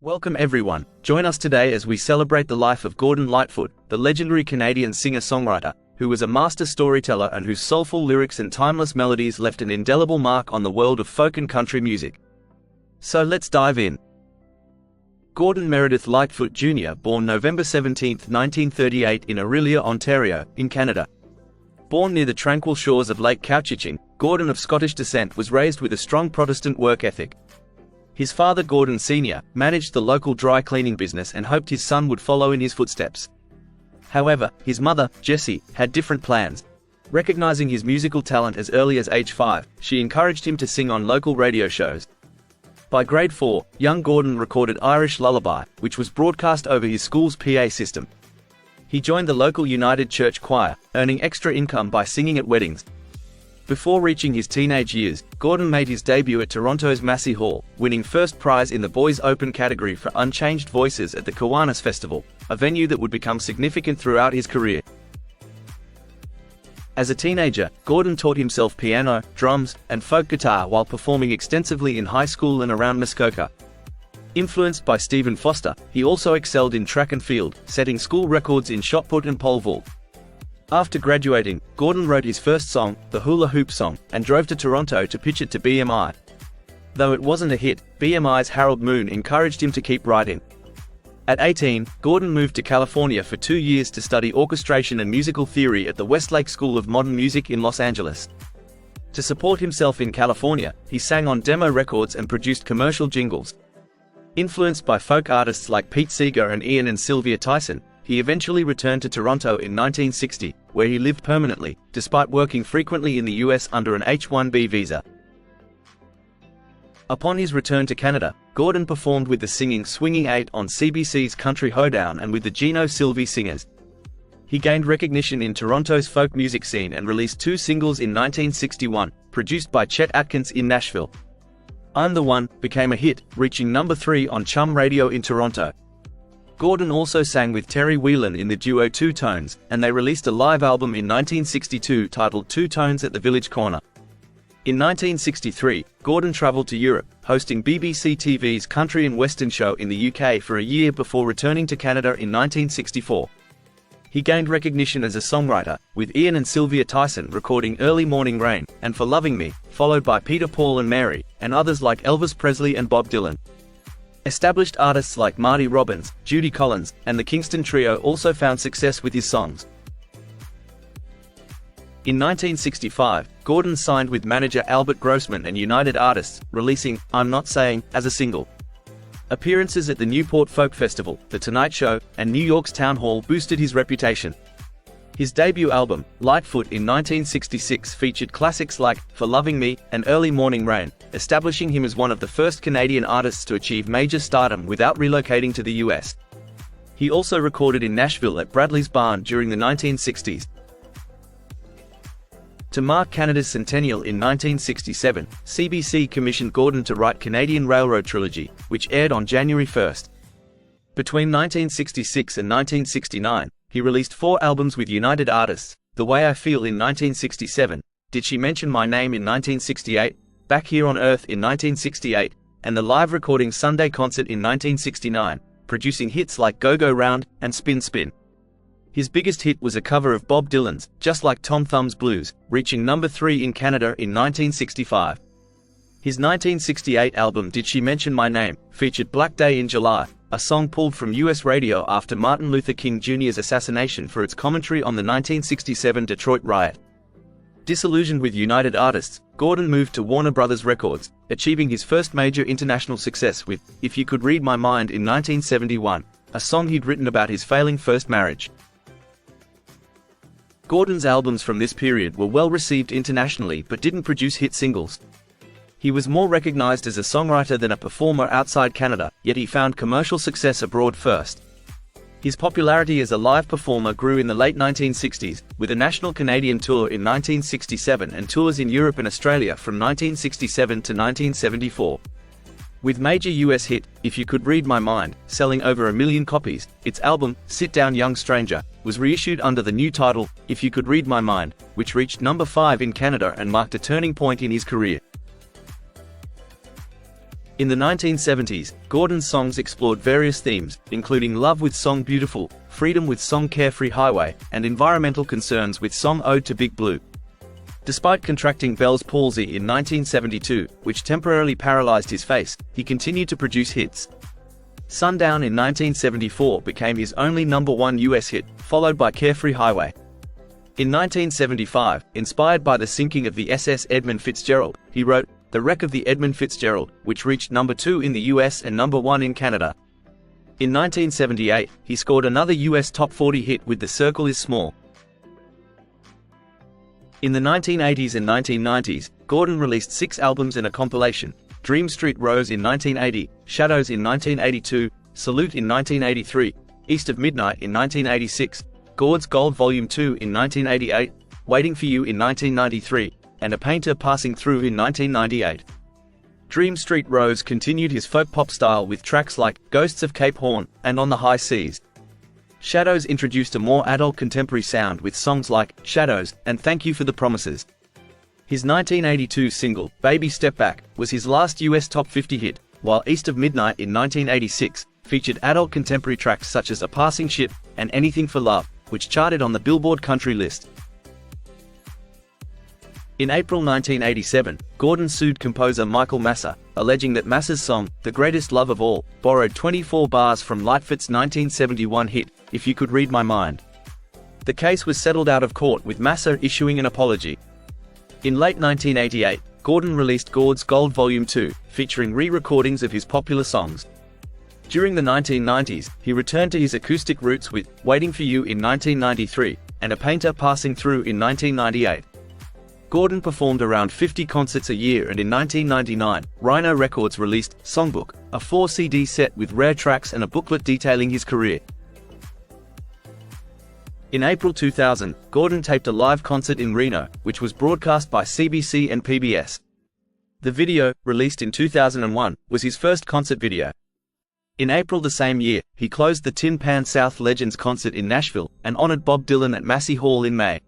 Welcome everyone, join us today as we celebrate the life of Gordon Lightfoot, the legendary Canadian singer-songwriter, who was a master storyteller and whose soulful lyrics and timeless melodies left an indelible mark on the world of folk and country music. So let's dive in. Gordon Meredith Lightfoot Jr., born November 17, 1938 in Orillia, Ontario, in Canada. Born near the tranquil shores of Lake Couchiching, Gordon, of Scottish descent, was raised with a strong Protestant work ethic. His father, Gordon Sr., managed the local dry cleaning business and hoped his son would follow in his footsteps. However, his mother, Jessie, had different plans. Recognizing his musical talent as early as age 5, she encouraged him to sing on local radio shows. By grade 4, young Gordon recorded Irish Lullaby, which was broadcast over his school's PA system. He joined the local United Church choir, earning extra income by singing at weddings. Before reaching his teenage years, Gordon made his debut at Toronto's Massey Hall, winning first prize in the Boys Open category for Unchanged Voices at the Kiwanis Festival, a venue that would become significant throughout his career. As a teenager, Gordon taught himself piano, drums, and folk guitar while performing extensively in high school and around Muskoka. Influenced by Stephen Foster, he also excelled in track and field, setting school records in shot put and pole vault. After graduating, Gordon wrote his first song, the Hula Hoop Song, and drove to Toronto to pitch it to BMI. Though it wasn't a hit, BMI's Harold Moon encouraged him to keep writing. At 18, Gordon moved to California for 2 years to study orchestration and musical theory at the Westlake School of Modern Music in Los Angeles. To support himself in California, he sang on demo records and produced commercial jingles. Influenced by folk artists like Pete Seeger and Ian and Sylvia Tyson, he eventually returned to Toronto in 1960, where he lived permanently, despite working frequently in the US under an H-1B visa. Upon his return to Canada, Gordon performed with the singing Swinging 8 on CBC's Country Hoedown and with the Gino Sylvie Singers. He gained recognition in Toronto's folk music scene and released 2 singles in 1961, produced by Chet Atkins in Nashville. I'm the One became a hit, reaching number 3 on Chum Radio in Toronto. Gordon also sang with Terry Whelan in the duo Two Tones, and they released a live album in 1962 titled Two Tones at the Village Corner. In 1963, Gordon traveled to Europe, hosting BBC TV's Country and Western show in the UK for a year before returning to Canada in 1964. He gained recognition as a songwriter, with Ian and Sylvia Tyson recording Early Morning Rain and For Loving Me, followed by Peter, Paul and Mary, and others like Elvis Presley and Bob Dylan. Established artists like Marty Robbins, Judy Collins, and the Kingston Trio also found success with his songs. In 1965, Gordon signed with manager Albert Grossman and United Artists, releasing I'm Not Saying as a single. Appearances at the Newport Folk Festival, The Tonight Show, and New York's Town Hall boosted his reputation. His debut album, Lightfoot in 1966, featured classics like For Loving Me and Early Morning Rain, establishing him as one of the first Canadian artists to achieve major stardom without relocating to the US. He also recorded in Nashville at Bradley's Barn during the 1960s. To mark Canada's centennial in 1967, CBC commissioned Gordon to write Canadian Railroad Trilogy, which aired on January 1. Between 1966 and 1969, he released 4 albums with United Artists, The Way I Feel in 1967, Did She Mention My Name in 1968, Back Here on Earth in 1968, and the live recording Sunday Concert in 1969, producing hits like Go Go Round and Spin Spin. His biggest hit was a cover of Bob Dylan's Just Like Tom Thumb's Blues, reaching number 3 in Canada in 1965. His 1968 album Did She Mention My Name featured Black Day in July, a song pulled from US radio after Martin Luther King Jr.'s assassination, for its commentary on the 1967 Detroit riot. Disillusioned with United Artists, Gordon moved to Warner Brothers Records, achieving his first major international success with If You Could Read My Mind in 1971, a song he'd written about his failing first marriage. Gordon's albums from this period were well received internationally but didn't produce hit singles. He was more recognized as a songwriter than a performer outside Canada, yet he found commercial success abroad first. His popularity as a live performer grew in the late 1960s, with a national Canadian tour in 1967 and tours in Europe and Australia from 1967 to 1974. With major US hit, If You Could Read My Mind, selling over 1 million copies, its album, Sit Down Young Stranger, was reissued under the new title, If You Could Read My Mind, which reached number 5 in Canada and marked a turning point in his career. In the 1970s, Gordon's songs explored various themes, including love with song Beautiful, freedom with song Carefree Highway, and environmental concerns with song Ode to Big Blue. Despite contracting Bell's palsy in 1972, which temporarily paralyzed his face, he continued to produce hits. Sundown in 1974 became his only #1 US hit, followed by Carefree Highway. In 1975, inspired by the sinking of the SS Edmund Fitzgerald, he wrote The Wreck of the Edmund Fitzgerald, which reached #2 in the US and #1 in Canada. In 1978, he scored another US Top 40 hit with The Circle Is Small. In the 1980s and 1990s, Gordon released 6 albums and a compilation: Dream Street Rose in 1980, Shadows in 1982, Salute in 1983, East of Midnight in 1986, Gord's Gold Volume 2 in 1988, Waiting for You in 1993, and A Painter Passing Through in 1998. Dream Street Rose continued his folk pop style with tracks like Ghosts of Cape Horn and On the High Seas. Shadows introduced a more adult contemporary sound with songs like Shadows and Thank You for the Promises. His 1982 single, Baby Step Back, was his last US Top 50 hit, while East of Midnight in 1986 featured adult contemporary tracks such as A Passing Ship and Anything for Love, which charted on the Billboard Country list. In April 1987, Gordon sued composer Michael Masser, alleging that Masser's song, The Greatest Love of All, borrowed 24 bars from Lightfoot's 1971 hit, If You Could Read My Mind. The case was settled out of court with Masser issuing an apology. In late 1988, Gordon released Gord's Gold Volume 2, featuring re-recordings of his popular songs. During the 1990s, he returned to his acoustic roots with Waiting for You in 1993 and A Painter Passing Through in 1998. Gordon performed around 50 concerts a year, and in 1999, Rhino Records released Songbook, a 4-CD set with rare tracks and a booklet detailing his career. In April 2000, Gordon taped a live concert in Reno, which was broadcast by CBC and PBS. The video, released in 2001, was his first concert video. In April the same year, he closed the Tin Pan South Legends concert in Nashville and honored Bob Dylan at Massey Hall in May.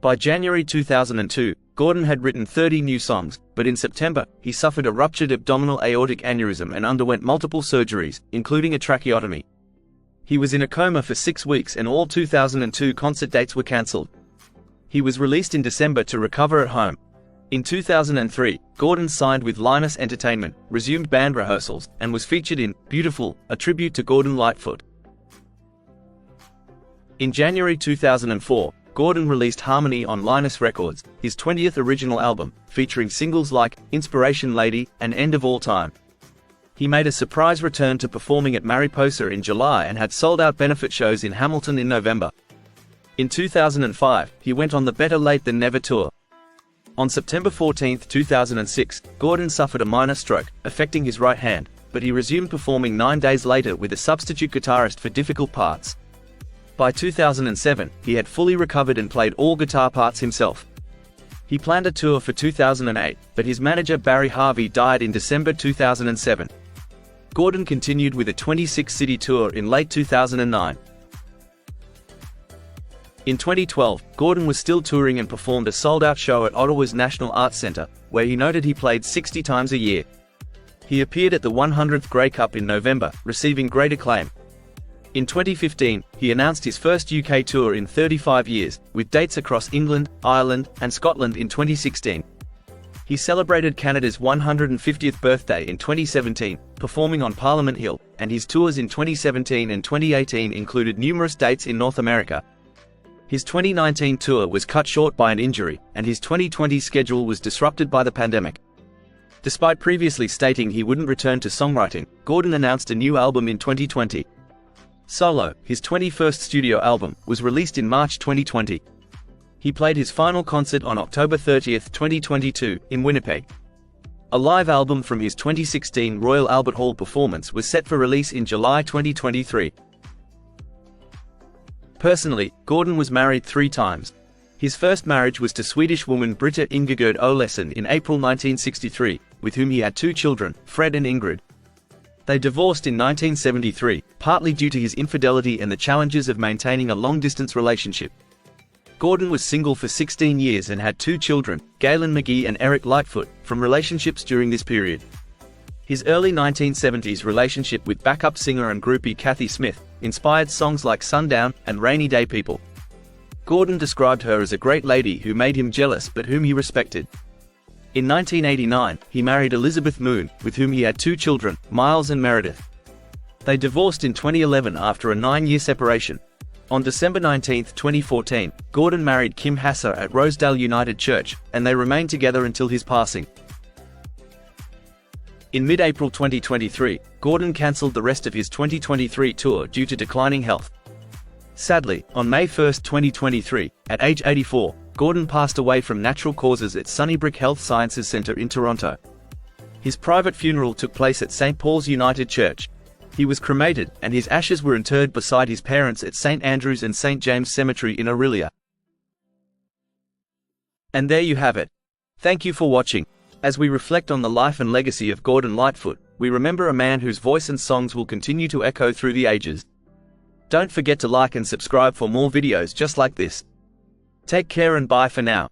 By January 2002, Gordon had written 30 new songs, but in September, he suffered a ruptured abdominal aortic aneurysm and underwent multiple surgeries, including a tracheotomy. He was in a coma for 6 weeks and all 2002 concert dates were cancelled. He was released in December to recover at home. In 2003, Gordon signed with Linus Entertainment, resumed band rehearsals, and was featured in Beautiful, a tribute to Gordon Lightfoot. In January 2004, Gordon released Harmony on Linus Records, his 20th original album, featuring singles like Inspiration Lady and End of All Time. He made a surprise return to performing at Mariposa in July and had sold-out benefit shows in Hamilton in November. In 2005, he went on the Better Late Than Never tour. On September 14, 2006, Gordon suffered a minor stroke, affecting his right hand, but he resumed performing 9 days later with a substitute guitarist for difficult parts. By 2007, he had fully recovered and played all guitar parts himself. He planned a tour for 2008, but his manager Barry Harvey died in December 2007. Gordon continued with a 26-city tour in late 2009. In 2012, Gordon was still touring and performed a sold-out show at Ottawa's National Arts Centre, where he noted he played 60 times a year. He appeared at the 100th Grey Cup in November, receiving great acclaim. In 2015, he announced his first UK tour in 35 years, with dates across England, Ireland, and Scotland in 2016. He celebrated Canada's 150th birthday in 2017, performing on Parliament Hill, and his tours in 2017 and 2018 included numerous dates in North America. His 2019 tour was cut short by an injury, and his 2020 schedule was disrupted by the pandemic. Despite previously stating he wouldn't return to songwriting, Gordon announced a new album in 2020. Solo, his 21st studio album, was released in March 2020. He played his final concert on October 30, 2022, in Winnipeg. A live album from his 2016 Royal Albert Hall performance was set for release in July 2023. Personally, Gordon was married 3 times. His first marriage was to Swedish woman Britta Ingegerd Olesen in April 1963, with whom he had 2 children, Fred and Ingrid. They divorced in 1973, partly due to his infidelity and the challenges of maintaining a long-distance relationship. Gordon was single for 16 years and had 2 children, Galen McGee and Eric Lightfoot, from relationships during this period. His early 1970s relationship with backup singer and groupie Kathy Smith inspired songs like Sundown and Rainy Day People. Gordon described her as a great lady who made him jealous but whom he respected. In 1989, he married Elizabeth Moon, with whom he had 2 children, Miles and Meredith. They divorced in 2011 after a 9-year separation. On December 19, 2014, Gordon married Kim Hasser at Rosedale United Church, and they remained together until his passing. In mid-April 2023, Gordon cancelled the rest of his 2023 tour due to declining health. Sadly, on May 1, 2023, at age 84, Gordon passed away from natural causes at Sunnybrook Health Sciences Centre in Toronto. His private funeral took place at St. Paul's United Church. He was cremated, and his ashes were interred beside his parents at St. Andrew's and St. James Cemetery in Orillia. And there you have it. Thank you for watching. As we reflect on the life and legacy of Gordon Lightfoot, we remember a man whose voice and songs will continue to echo through the ages. Don't forget to like and subscribe for more videos just like this. Take care and bye for now.